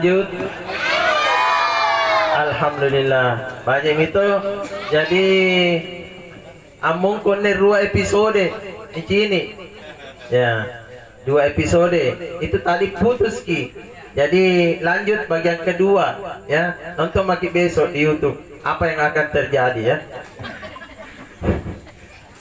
lanjut. Alhamdulillah. Banyak itu. Jadi amung kone 2 episode di sini. Ya. 2 episode. Itu tadi putus ki. Jadi lanjut bagian kedua ya. Nonton lagi besok di YouTube. Apa yang akan terjadi ya.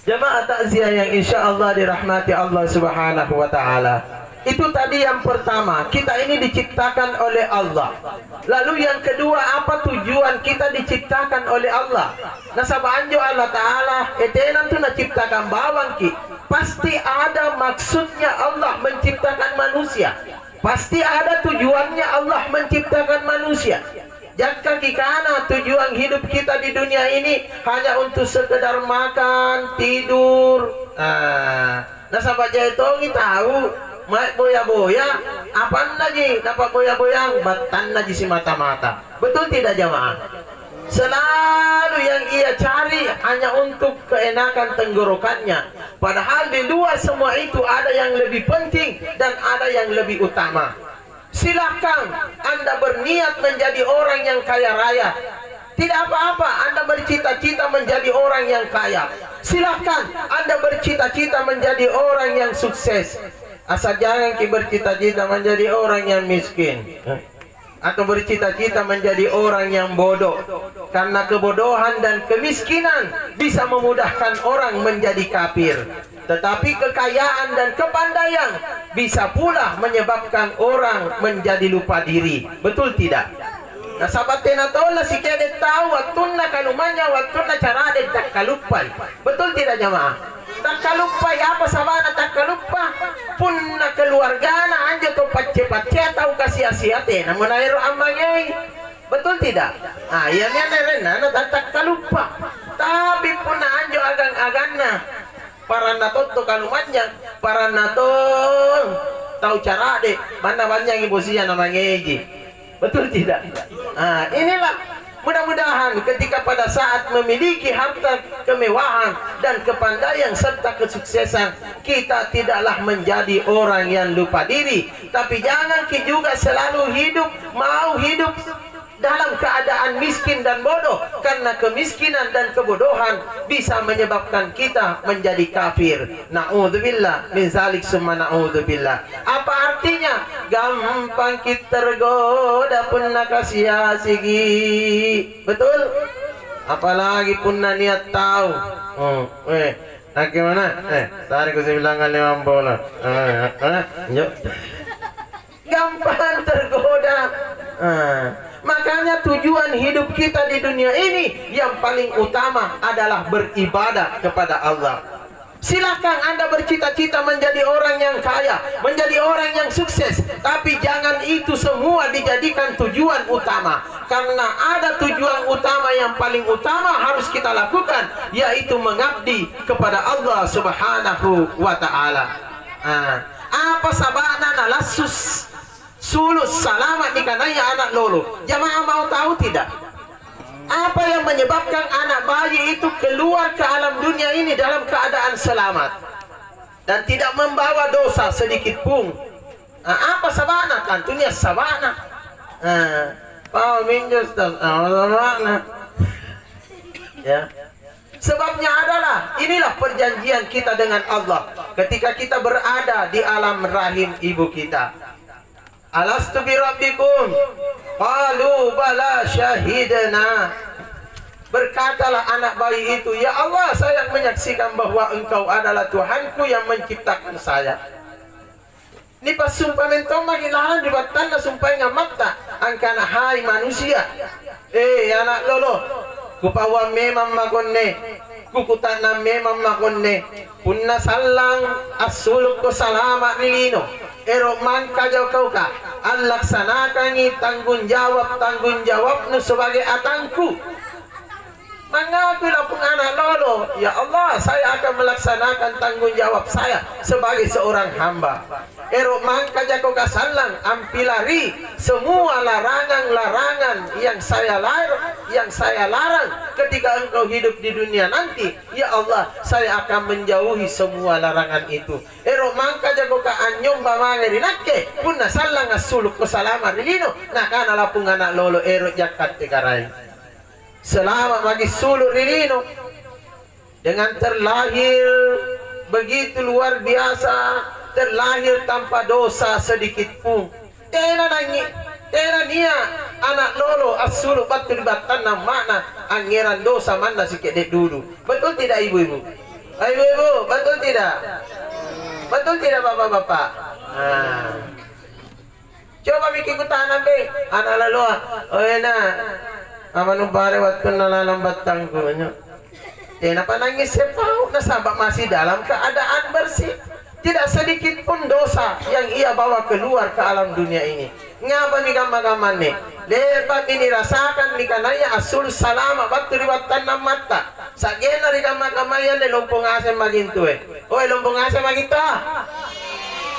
Jamaah takziah yang insya Allah dirahmati Allah Subhanahu wa Ta'ala. Itu tadi yang pertama, kita ini diciptakan oleh Allah. Lalu yang kedua, apa tujuan kita diciptakan oleh Allah? Nasabanjo Allah Ta'ala, etenan tu ciptakan bawang ki. Pasti ada maksudnya Allah menciptakan manusia. Pasti ada tujuannya Allah menciptakan manusia. Jangan karena tujuan hidup kita di dunia ini hanya untuk sekedar makan, tidur. Nah sahabat jaitongi tahu, mak boya-boya, apa lagi? Dapat boya-boyang, batan lagi si mata-mata. Betul tidak jamaah? Selalu yang ia cari hanya untuk keenakan tenggorokannya. Padahal di luar semua itu ada yang lebih penting dan ada yang lebih utama. Silahkan Anda berniat menjadi orang yang kaya raya. Tidak apa-apa Anda bercita-cita menjadi orang yang kaya. Silahkan Anda bercita-cita menjadi orang yang sukses. Asal jangan bercita-cita menjadi orang yang miskin. Atau bercita-cita menjadi orang yang bodoh. Karena kebodohan dan kemiskinan bisa memudahkan orang menjadi kafir. Tetapi kekayaan dan kepandaian bisa pula menyebabkan orang menjadi lupa diri. Betul tidak? Nah sahabat tenatola si kede tahu waktuna kalumanya waktuna cara ada tak kalupai. Betul tidak jamaah? Tak kalupai apa sabana tak kalupa punna keluargana anjo to pacce-pacce atau kasih asiate namun air amangei. Betul tidak? Ah iya nena tak kalupa. Tapi punna anjo agang-agangna para natot to kalumanya para naton tahu cara deh mana banyak ibu sia namanya Egi. Betul tidak? Nah inilah mudah-mudahan ketika pada saat memiliki harta kemewahan dan kepandaian serta kesuksesan kita tidaklah menjadi orang yang lupa diri, tapi jangan kita juga selalu mau hidup dalam keadaan miskin dan bodoh, karena kemiskinan dan kebodohan bisa menyebabkan kita menjadi kafir. Na'udzubillah min zalik summa na'udzubillah. Apa artinya? Gampang kita tergoda pun nakasih asigi. Betul? Apalagi pun niat tahu. Nah gimana? Tadi aku bilang kan 50. Yuk. Gampang tergoda. Makanya tujuan hidup kita di dunia ini yang paling utama adalah beribadah kepada Allah. Silahkan Anda bercita-cita menjadi orang yang kaya, menjadi orang yang sukses, tapi jangan itu semua dijadikan tujuan utama. Karena ada tujuan utama yang paling utama harus kita lakukan, yaitu mengabdi kepada Allah Subhanahu wa Ta'ala. Apa sabana nalasus sulus selamat dikananya anak lolo. Jamaah mau tahu tidak? Apa yang menyebabkan anak bayi itu keluar ke alam dunia ini dalam keadaan selamat dan tidak membawa dosa sedikit pun? Apa sabana? Tentunya sabana. Ya. Sebabnya adalah inilah perjanjian kita dengan Allah ketika kita berada di alam rahim ibu kita. Alastu bi rabbikum qalu bala syahidna. Berkatalah anak bayi itu, ya Allah, saya menyaksikan bahwa engkau adalah Tuhanku yang menciptakan saya. Ini pas sumpah mentong magilahan dibatan na sumpah ngamata angkana hai manusia. Anak lolo, kupawa memang magonne, kukutana memang magonne, punna salang asuluk ko salama nilino. Ero mangka jauh kau ka an laksanakan tanggung jawab nu sebagai atangku. Mengakulah pun anak lolo, ya Allah, saya akan melaksanakan tanggung jawab saya sebagai seorang hamba. ero mangka jako kasalang ampilari semua larangan-larangan yang saya larang ketika engkau hidup di dunia nanti. Ya Allah, saya akan menjauhi semua larangan itu. Ero mangka jako ka anyong bamangeri nakke punna salang asuluk ko salama rilino nakana lapung anak lolo ero jakat tekarai. Selamat bagi suluk rilino dengan terlahir begitu luar biasa, terlahir tanpa dosa sedikit pun. Tena nia anak lolo asulu batul batan makna angeran dosa mana sikit dek dulu. Betul tidak ibu-ibu? Ibu-ibu, betul tidak? Betul tidak bapak-bapak? Coba bikin kutahanan be anak lalu oh enak amanu bare waktu nalalambat tangguhnya. Kenapa nangis sepau? Nasabak masih dalam keadaan bersih. Tidak sedikit pun dosa yang ia bawa keluar ke alam dunia ini. Ngapa nih gambar-gambar nih? Lepas ini rasakan nih kanaya asul salama waktu riwatan mata. Sagena nih gambar-gambar yang di lumpung asem magintu oh lumpung asem magita.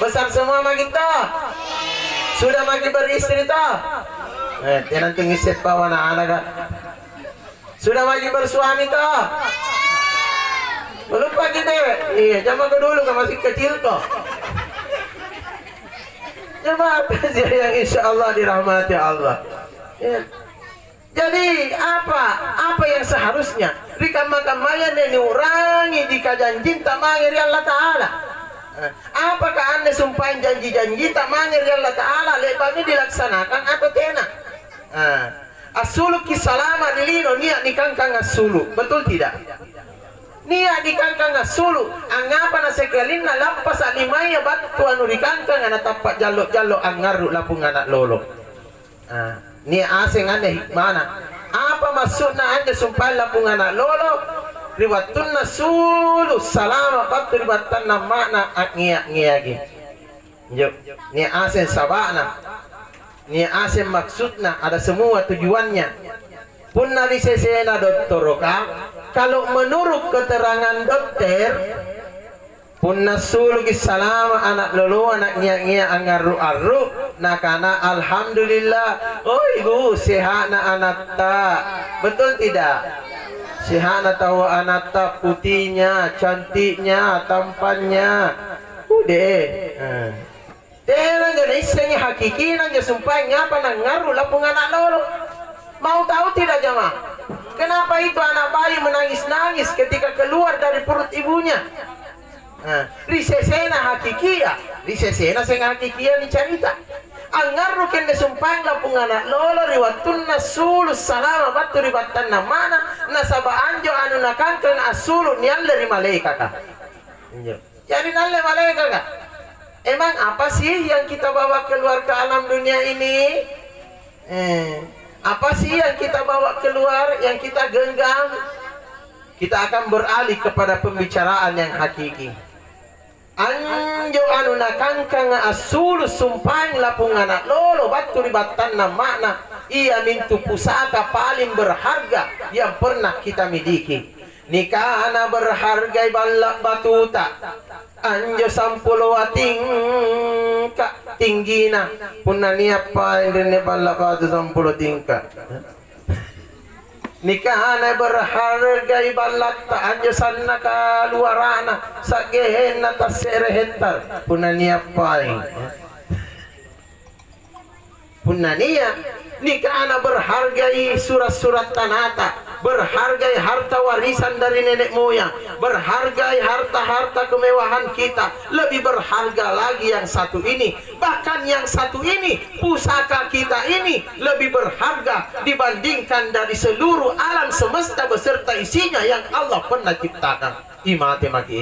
Besar semua magita. Sudah magi beristri ta? Jangan tunggu sepau anak-anak. Sudah magi bersuami toh? Belum pagi deh. Iya, zaman ke dulu kan masih kecil kok. Coba saja yang insya Allah dirahmati Allah. Ya. Jadi apa yang seharusnya rikama-kamaya ini urangi jika janji tak mangiri Allah Ta'ala. Apakah anda sumpahin janji-janji tak mangiri Allah Ta'ala lepas ini dilaksanakan atau tidak? Asulu kisalama dilino niat nikangkang asulu, betul tidak? Niat nikangkang asulu, angapa na sekalin na lampas alimaya batu anu dikangkang ana tapak jalok-jalok angaru lapung anak lolo. Niat asing anda hikmana. Apa maksudnya anda sumpah lapung anak lolo? Riwatun nasulu salama batu riwatan na makna ngiak-ngiaki. Yuk, niat asing sabana. Niat asing maksudnya ada semua tujuannya. Punna disesena dokter kalau menurut keterangan dokter punna suluki salama anak lolo anak ngia angaru arru nakana alhamdulillah oh ibu sehat na anak ta betul tidak sehat na tahu anak ta putihnya cantiknya tampannya udah Tera jadi isengnya hakiki nanya sumpah ngapa nang ngaruh lapung anak lolo. Mau tahu tidak jamaah? Kenapa itu anak bayi menangis-nangis ketika keluar dari perut ibunya? Risesena hakikia, risesena seng hakikia ni cerita. Angaru kende sumpah lapung anak lolo riwatun nasulu salama batu ribatan namana nasaba anjo anu nakangkeng asulu nial dari malaika. Jadi nalle malaika. Emang apa sih yang kita bawa keluar ke alam dunia ini? Apa sih yang kita bawa keluar, yang kita genggam? Kita akan beralih kepada pembicaraan yang hakiki. Anjo anu nakangkang asulu sumpang lapung anak lolo batu ribatan makna ia mintu pusaka paling berharga yang pernah kita miliki. Nikah ana berharga balak batuta anjo sampulo ating tinggina punna niapa indene balak batu sampulo tingka nikah ana berharga balak ta anjo sanna ka luarana sagehena tasere hektar punna niapa punna nia nikah ana berhargai surat-surat tanata berhargai harta warisan dari nenek moyang, berhargai harta-harta kemewahan kita, lebih berharga lagi yang satu ini. Bahkan yang satu ini, pusaka kita ini lebih berharga dibandingkan dari seluruh alam semesta beserta isinya yang Allah pernah ciptakan. Imate maki.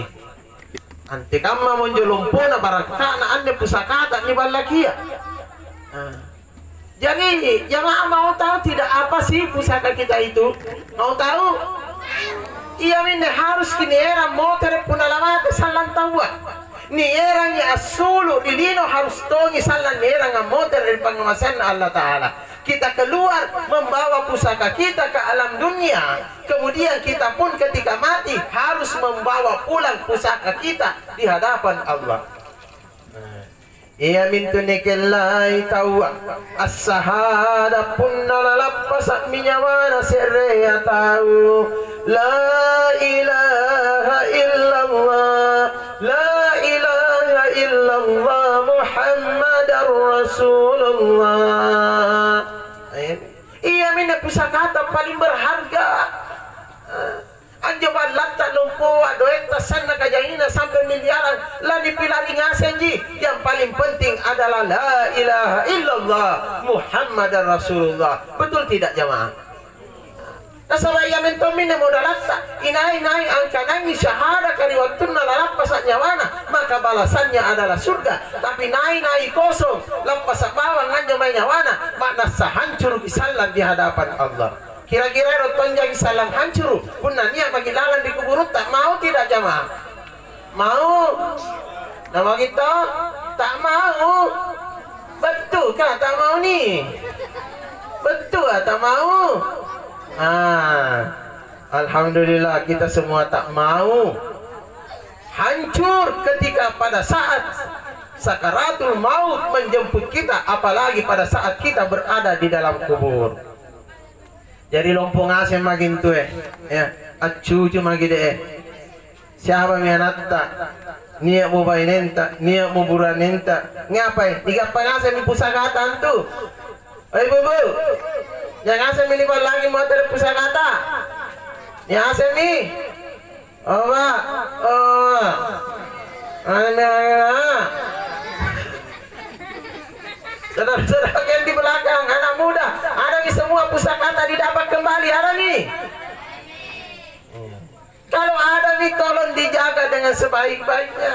Ante kama monjolumpona barakana ande pusaka tak nibalakia. Jadi jamaah mau tahu tidak apa sih pusaka kita itu? Mau tahu? Iya minne harus kini era motor punalamate salan tawa. Ni era nya asulu dilino harus tongi salan era nga motor dari pengawasan Allah Ta'ala. Kita keluar membawa pusaka kita ke alam dunia. Kemudian kita pun ketika mati harus membawa pulang pusaka kita di hadapan Allah. Ia mintu nekelai tawa as-sahada punna lalapasa minyawana serea tahu la ilaha illallah la ilaha illallah Muhammadar Rasulullah. Ia minta pusakata paling berharga. Anjo balata lumpo adoet tasan na kajangina sampai miliaran la dipilari ngasenji. Yang paling penting adalah la ilaha illallah Muhammadar Rasulullah. Betul tidak jamaah? Nasaba ia mentomin na modalasa inai angka nangi syahada kariwatun na lalapas nyawana, maka balasannya adalah surga. Tapi nai kosong lapas bawang anjo may nyawana, makna sahancur kisalan di hadapan Allah. Kira-kira rotonjang salam hancur pun niat magilalan di kubur tak mau tidak jamaah? Mau? Nama kita tak mau. Betul kah tak mau ni? Betul tak mau? Alhamdulillah kita semua tak mau. Hancur ketika pada saat sakaratul maut menjemput kita, apalagi pada saat kita berada di dalam kubur. Jadi lompong asem magin tu ya acu cuma gede siapa mianata niat mo bainenta niat mo buranenta ngapai tiga pangasem pusakatan tu bubu yang asem ini lagi motor pusakata ni asem ni saudara-saudara yang di belakang, anak muda, ada nih semua pusakata didapat kembali, ada nih. Kalau ada nih tolong dijaga dengan sebaik-baiknya.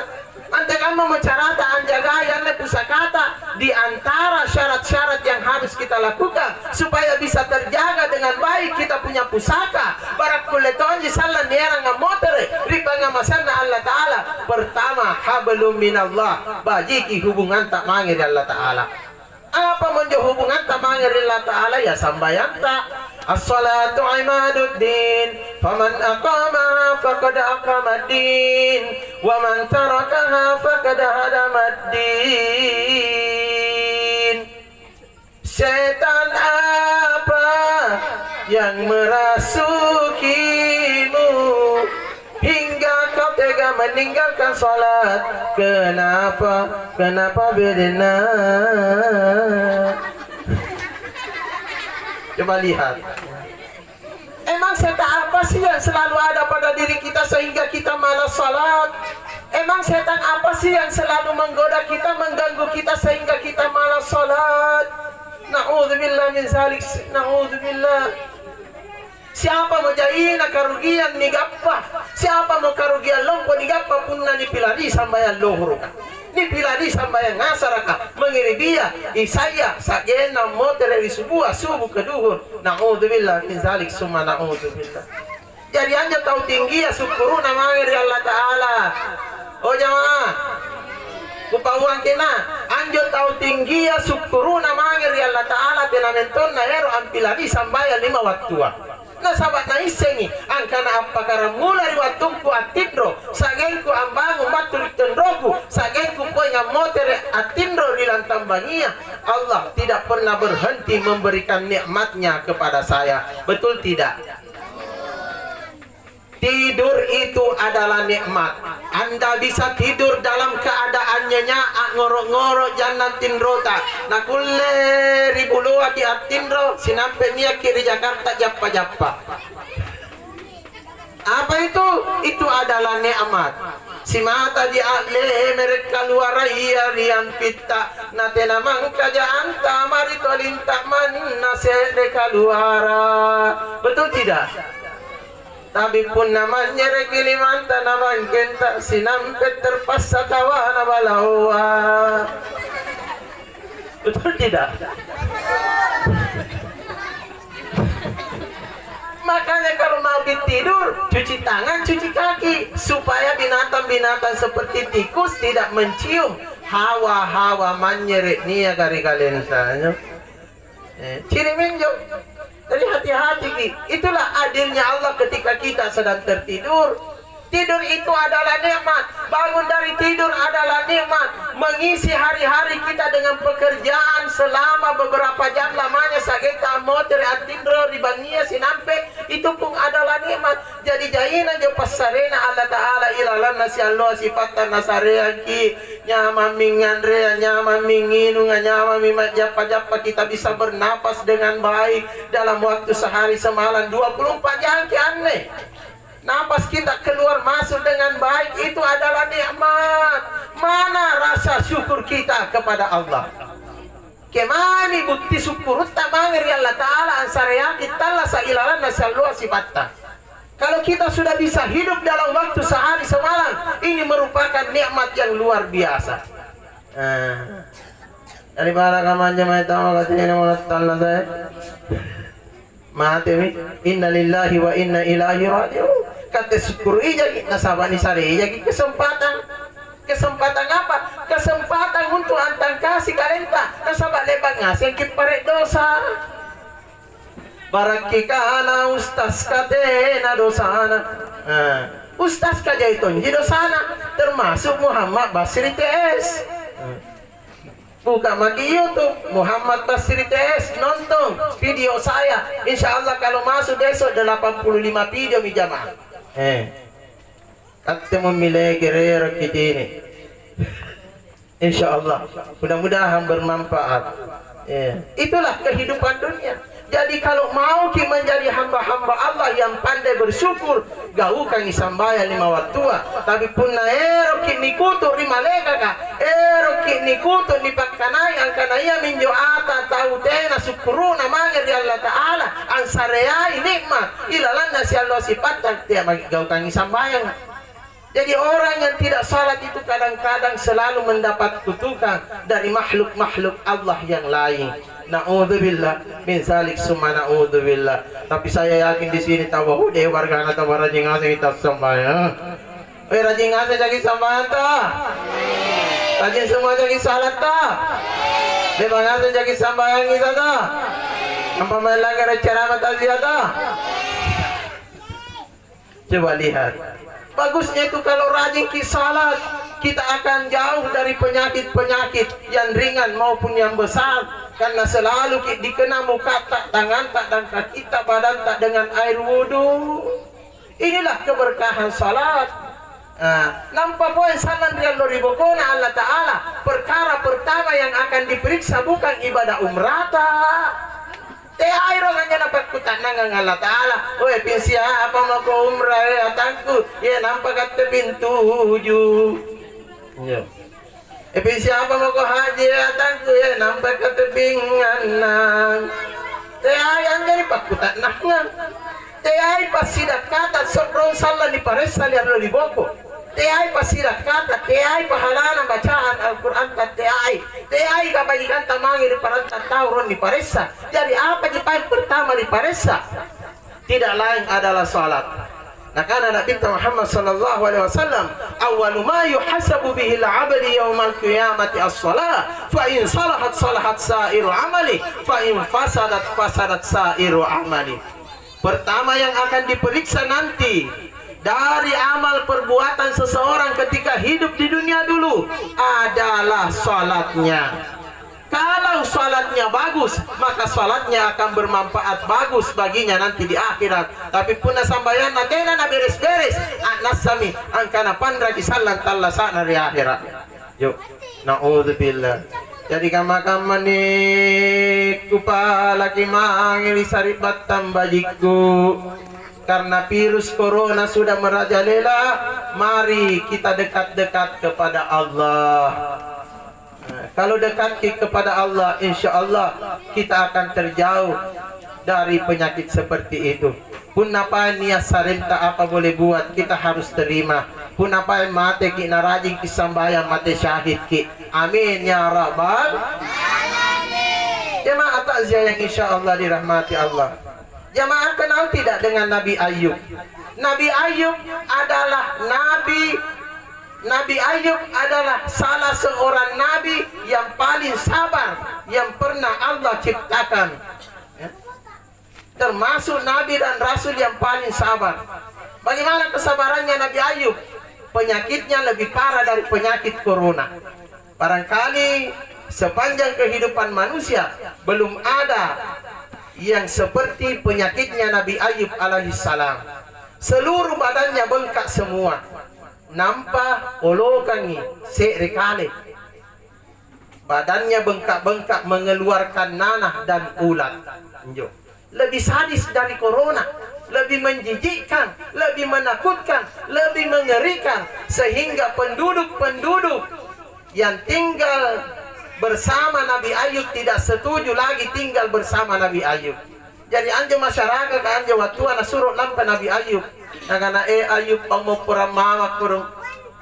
Nanti kamu mencarata anjagayana pusakata di antara syarat-syarat yang harus kita lakukan supaya bisa terjaga dengan baik kita punya pusaka. Barakuletonji sallan niara ngamotere ripanga masanna Allah Ta'ala. Pertama, hablum minallah, bajiki hubungan tak mangir Allah Ta'ala. Apa menjauh hubungan tamangir Allah Ta'ala ya sambayang tak as-salatu imaduddin faman aqamaha faqad aqamaddin wa man tarakaha faqad hadamaddin. Setan apa yang merasukimu hingga kau tega meninggalkan salat? Kenapa bedena? Coba lihat. Emang setan apa sih yang selalu ada pada diri kita sehingga kita malas salat? Emang setan apa sih yang selalu menggoda kita, mengganggu kita sehingga kita malas salat? Na'udzubillah min zalik. Na'udzubillah. Siapa mau jahina karugian ni gappa, siapa mau karugian lompo ni gappa punna ni pilari sambayan lohur ni pilari sambayan ngasaraka mengiribia isaya sagena motere subuh subuh keduhur. Na'udzubillah min zalik summa na'udzubillah. Jadi anja tahu tinggi ya syukuruna mangiri Allah Ta'ala. Oh jamaah kupauan kena anjo tahu tinggi ya syukuruna mangiri Allah Ta'ala tena mentonna hero ampilari sambayan 5 waktu. Na sahabat na isengi angkana apakara mulai watungku atindro sagenku ambangu matulik tendroku sagenku punya motere atindro di lantang bangia. Allah tidak pernah berhenti memberikan nikmatnya kepada saya. Betul tidak? Tidur itu adalah nikmat. Anda bisa tidur dalam keadaan nyenyak, ngorok-ngorok jangan tindrota. Nah kulle ribu loa di atindro sinampe nia kiri Jakarta jappa-jappa. Apa itu? Itu adalah nikmat. Si mata di ale mereka luar iya rian pita natena mangka anta mari tolinta manna sedeka luara. Betul tidak? Tapi pun namanya rekilimanta naman kenta sinampet terpaksa tawa na balawa. Betul tidak? Makanya kalau mau tidur cuci tangan, cuci kaki supaya binatang-binatang seperti tikus tidak mencium hawa-hawa menyeret nia kari kalentanya. Ciri minjau. Jadi hati-hati, itulah adilnya Allah ketika kita sedang tertidur. Tidur itu adalah nikmat. Bangun dari tidur adalah nikmat. Mengisi hari-hari kita dengan pekerjaan selama beberapa jam lamanya sageta motor atindro ribangia sinampe, itu pun adalah nikmat. Jadi jaina jo pasarena Allah Taala ilalan nasi Allah sifatan nasareaki nyama mingandre nyama minginu nyama mimajapa kita bisa bernapas dengan baik dalam waktu sehari semalam 24 jam aneh. Napas kita keluar masuk dengan baik, itu adalah nikmat. Mana rasa syukur kita kepada Allah? Kemani bukti syukur tabangir ya Allah Ta'ala ansaraya kita lah sailalan nasallu sifatta. Kalau kita sudah bisa hidup dalam waktu sehari semalam, ini merupakan nikmat yang luar biasa. Dari para kaman jamaah tahu katanya Allah Ta'ala saya. Mati inna lillahi wa inna ilaihi raji'un. Kata syukur ija kita sabani sare ija kesempatan apa? Kesempatan untuk antang kasih kalenta nasabak lebang ngasih kit pare dosa. Barakikana ustaz katena dosana. Ustaz kaja itu di dosana termasuk Muhammad Basri TS. Buka maki YouTube Muhammad Basri TS, nonton video saya. Insya Allah kalau masuk besok 85 video mi jamaah. Kata memilih gerero kita ini. Insya Allah mudah-mudahan bermanfaat. Itulah kehidupan dunia. Jadi kalau mau kita menjadi hamba-hamba Allah yang pandai bersyukur, gaukan isambaya 5 waktu. Tapi pun na kini kutu lima lega ka, kini kutu ni pakkanai angkanaya minjo ata tahu tena syukuru namanya di Allah Taala ansareyai nikmat ilalan nasi Allah sifat dan dia gaukan isambaya. Jadi orang yang tidak salat itu kadang-kadang selalu mendapat kutukan dari makhluk-makhluk Allah yang lain. Na'udzubillah min zalik summa na'udzubillah. Tapi saya yakin di sini tahu deh warga anak tahu rajin ngasih kita sembahyang. Rajin ngasih jadi sembahyang ta. Rajin semua jadi salat ta. Bebang ngasih jadi sembahyang kita ta. Apa melanggar ceramah taziyah ta. Coba lihat. Bagusnya itu kalau rajin salat, kita akan jauh dari penyakit-penyakit yang ringan maupun yang besar. Karena selalu dikena muka tak, tangan tak, dan kaki tak, badan tak dengan air wudhu. Inilah keberkahan salat. Nampak poin salam dia loribokona Allah Ta'ala. Perkara pertama yang akan diperiksa bukan ibadah umrah tak. Air orangnya dapat kutanang Allah Ta'ala. Weh pinsia apa mau ke umrah atangku. Ya nampak kata pintu hujung. Ya. Siapa mau ke haji atangku ya nampak ke tebingan nang. Yang jadi pakutan nang. Pasti dah kata seorang salah di pares salian lo di boko. Pasti dah kata pahalana bacaan Al-Quran tak kabajikan tamangi di paranta tauron di paresa. Jadi apa jipan pertama di paresa? Tidak lain adalah salat. Nah karena Nabi Muhammad sallallahu alaihi wasallam awwalu ma yuhasabu bihi al-'abdu yaumal qiyamati as-shalah fa in salahat salahat sa'iru amali fa in fasadat sa'iru amali. Pertama yang akan diperiksa nanti dari amal perbuatan seseorang ketika hidup di dunia dulu adalah salatnya. Kalau salatnya bagus, maka salatnya akan bermanfaat bagus baginya nanti di akhirat. Tapi punna sambayan natena na beres-beres, nasami angkana pandra di salat Allah sana di akhirat. Yuk, naudzubillah. Jadi kama-kama ni kupala kimangili saribat tambajiku. Karena virus corona sudah merajalela, mari kita dekat-dekat kepada Allah. Kalau dekat kepada Allah, insya Allah kita akan terjauh dari penyakit seperti itu. Pun apa niat sarenta apa boleh buat, kita harus terima. Pun apa mate ki narajin kisambayang mate syahid ki. Amin ya rabbal alamin. Jemaah takziah yang insya Allah dirahmati Allah. Jemaah kenal tidak dengan Nabi Ayub? Nabi Ayub adalah Nabi Ayub adalah salah seorang nabi yang paling sabar yang pernah Allah ciptakan. Termasuk nabi dan rasul yang paling sabar. Bagaimana kesabarannya Nabi Ayub? Penyakitnya lebih parah dari penyakit corona. Barangkali sepanjang kehidupan manusia belum ada yang seperti penyakitnya Nabi Ayub alaihissalam. Seluruh badannya bengkak semua, nampak olokangi sekali. Badannya bengkak-bengkak mengeluarkan nanah dan ulat. Lebih sadis dari corona, lebih menjijikkan, lebih menakutkan, lebih mengerikan, sehingga penduduk-penduduk yang tinggal bersama Nabi Ayub tidak setuju lagi tinggal bersama Nabi Ayub. Jadi anja masyarakat anja waktu ana suruh lampa Nabi Ayub. Nagana Ayub mau mama kurung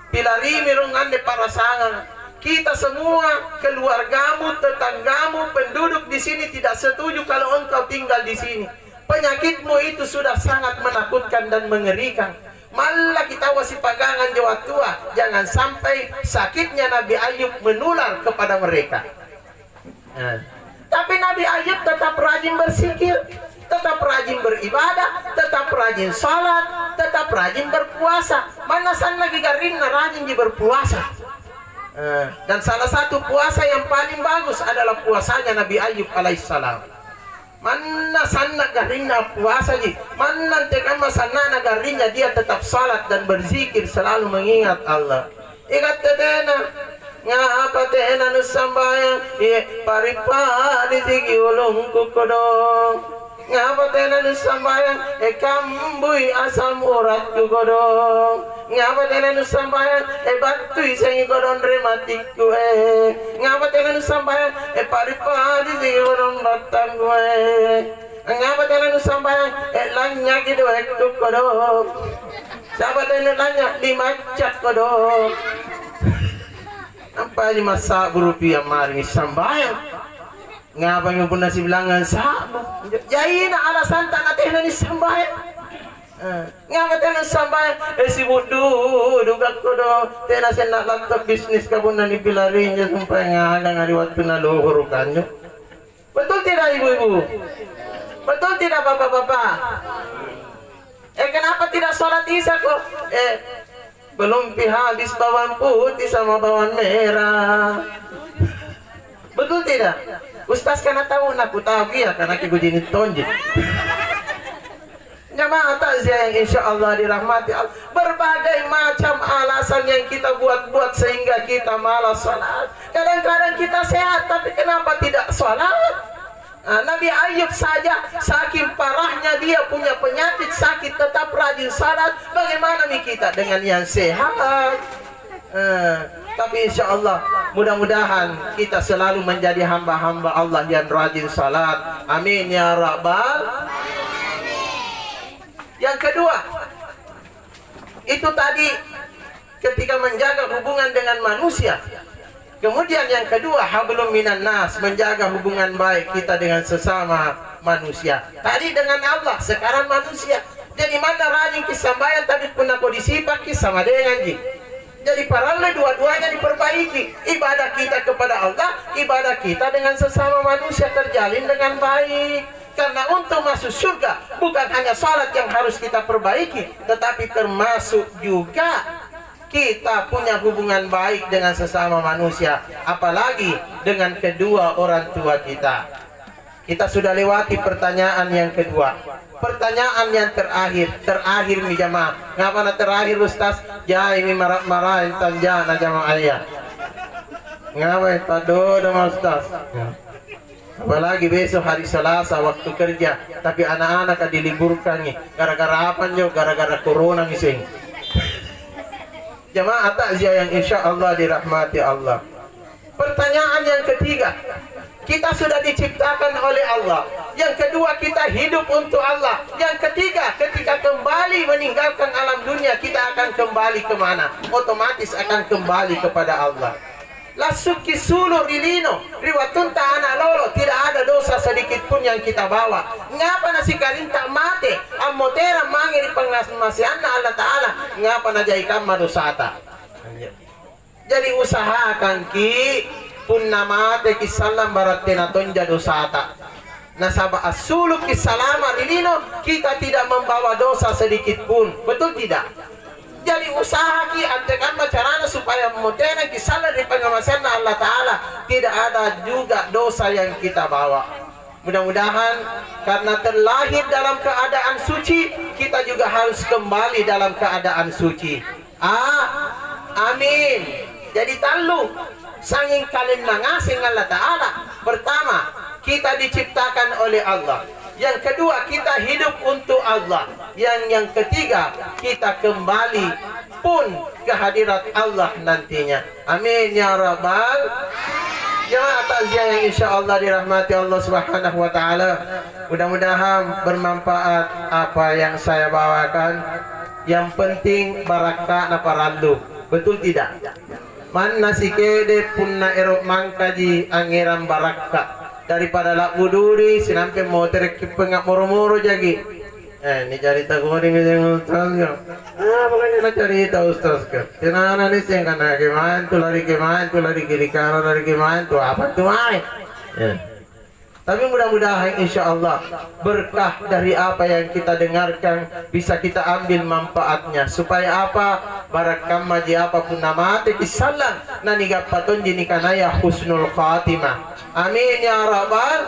pilari mirung ande para sangan. Kita semua, keluargamu, tetanggamu, penduduk di sini tidak setuju kalau engkau tinggal di sini. Penyakitmu itu sudah sangat menakutkan dan mengerikan. Malah kita wasi pagangan Jawa tua, jangan sampai sakitnya Nabi Ayub menular kepada mereka. Tapi Nabi Ayub tetap rajin berzikir, tetap rajin beribadah, tetap rajin salat, tetap rajin berpuasa. Mana san lagi garinna rajin berpuasa. Dan salah satu puasa yang paling bagus adalah puasanya Nabi Ayub alaihissalam. Mana sana garingnya puasa ji, mana tekan masana garingnya dia tetap salat dan berzikir selalu mengingat Allah. Ikat tetena, ngapa tena nusambayang, paripari sigi ulung kukodong. Ngapa tena nusambayang, kambui asam urat kukodong. Ngapa tena nusambayang, batu isengi kodong rematiku ngapa tena nusambayang, pari-pari sigi kodong batang gue. Ngapa tena nusambayang, lanyak itu ektu kodong. Siapa tena lanyak dimacak kodong. Apa ini masa berupiah mari sambayang. Ngapa yung pun nasi bilangan sabu? Jadi na alasan tak natih na ni sambayang. Ngapa tayo sambayang? Si budu, duga ko do. Tena siya laptop business ka pun na ni Pilarin niya sumpah nga nga waktu na luhur kanyo. Betul tidak ibu-ibu? Betul tidak bapak-bapak? Kenapa tidak sholat isya kok? Belum habis bawang putih sama bawang merah. Betul tidak? Ustaz karena tahu aku tahu ya karena aku jadi tonjit. Jamaah takziah yang insya Allah dirahmati Allah. Berbagai macam alasan yang kita buat-buat sehingga kita malas sholat. Kadang-kadang kita sehat tapi kenapa tidak sholat? Nabi Ayub saja saking parahnya dia punya penyakit sakit tetap rajin sholat. Bagaimana nih kita dengan yang sehat? Tapi insya Allah mudah-mudahan kita selalu menjadi hamba-hamba Allah yang rajin salat. Amin ya rabbal. Yang kedua, itu tadi ketika menjaga hubungan dengan manusia. Kemudian yang kedua, hablum minan nas, menjaga hubungan baik kita dengan sesama manusia. Tadi dengan Allah, sekarang manusia. Jadi mana rajin kisambayan tapi pun aku disipak sama dengan ji. Jadi paralel dua-duanya diperbaiki. Ibadah kita kepada Allah, ibadah kita dengan sesama manusia terjalin dengan baik. Karena untuk masuk surga bukan hanya salat yang harus kita perbaiki, tetapi termasuk juga kita punya hubungan baik dengan sesama manusia, apalagi dengan kedua orang tua kita. Kita sudah lewati pertanyaan yang kedua. Pertanyaan yang terakhir nih jamaah. Ngapa na terakhir Ustaz? Ya ini marah-marah tanja na jamaah ayah. Ngapa tado dong Ustaz? Apalagi besok hari Selasa waktu kerja, tapi anak-anak diliburkan nih. Gara-gara apa nyo? Gara-gara corona nih. Jamaah takziah yang insya Allah dirahmati Allah. Pertanyaan yang ketiga. Kita sudah diciptakan oleh Allah. Yang kedua, kita hidup untuk Allah. Yang ketiga, ketika kembali meninggalkan alam dunia, kita akan kembali kemana? Otomatis akan kembali kepada Allah. Lasuki sulu rilino, riwatunta anak lolo, tidak ada dosa sedikit pun yang kita bawa. Ngapa nasi kalinta mate, amotera mangiri pangmasianna Allah Ta'ala, ngapa na jaikan madosata. Jadi usahakan ki pun nama te kisalam barat tenaton jadosata. nasaba asuluk kisalama nilino, kita tidak membawa dosa sedikit pun. Betul tidak? Jadi usaha ki antekan carana supaya modena kisala di pengamasan Allah Ta'ala, tidak ada juga dosa yang kita bawa. Mudah-mudahan karena terlahir dalam keadaan suci, kita juga harus kembali dalam keadaan suci. Amin. Jadi talu sanging kalian nangasing Allah Ta'ala. Pertama, kita diciptakan oleh Allah. Yang kedua, kita hidup untuk Allah. Yang ketiga, kita kembali pun ke hadirat Allah nantinya. Amin ya rabbal. Jemaah takziah yang insya Allah dirahmati Allah Subhanahu wa Ta'ala. Mudah-mudahan bermanfaat apa yang saya bawakan. Yang penting barakah na parallu. Betul tidak? Man nasikede punna erok mangkaji angiran barakah. Daripada lak buduri sinampe motor kipengak moro-moro jagi. Ini cerita kuring yang ustaz ya. Bukannya na cerita ustaz ka. Tinana ni sing kana gimana tu lari kiri kanan lari gimana tu apa tu ai. Tapi mudah-mudahan insya Allah berkah dari apa yang kita dengarkan bisa kita ambil manfaatnya. Supaya apa? Barakam maji apapun nama kisalan nanigapaton jinikanaya husnul khatimah. Amin ya rabbal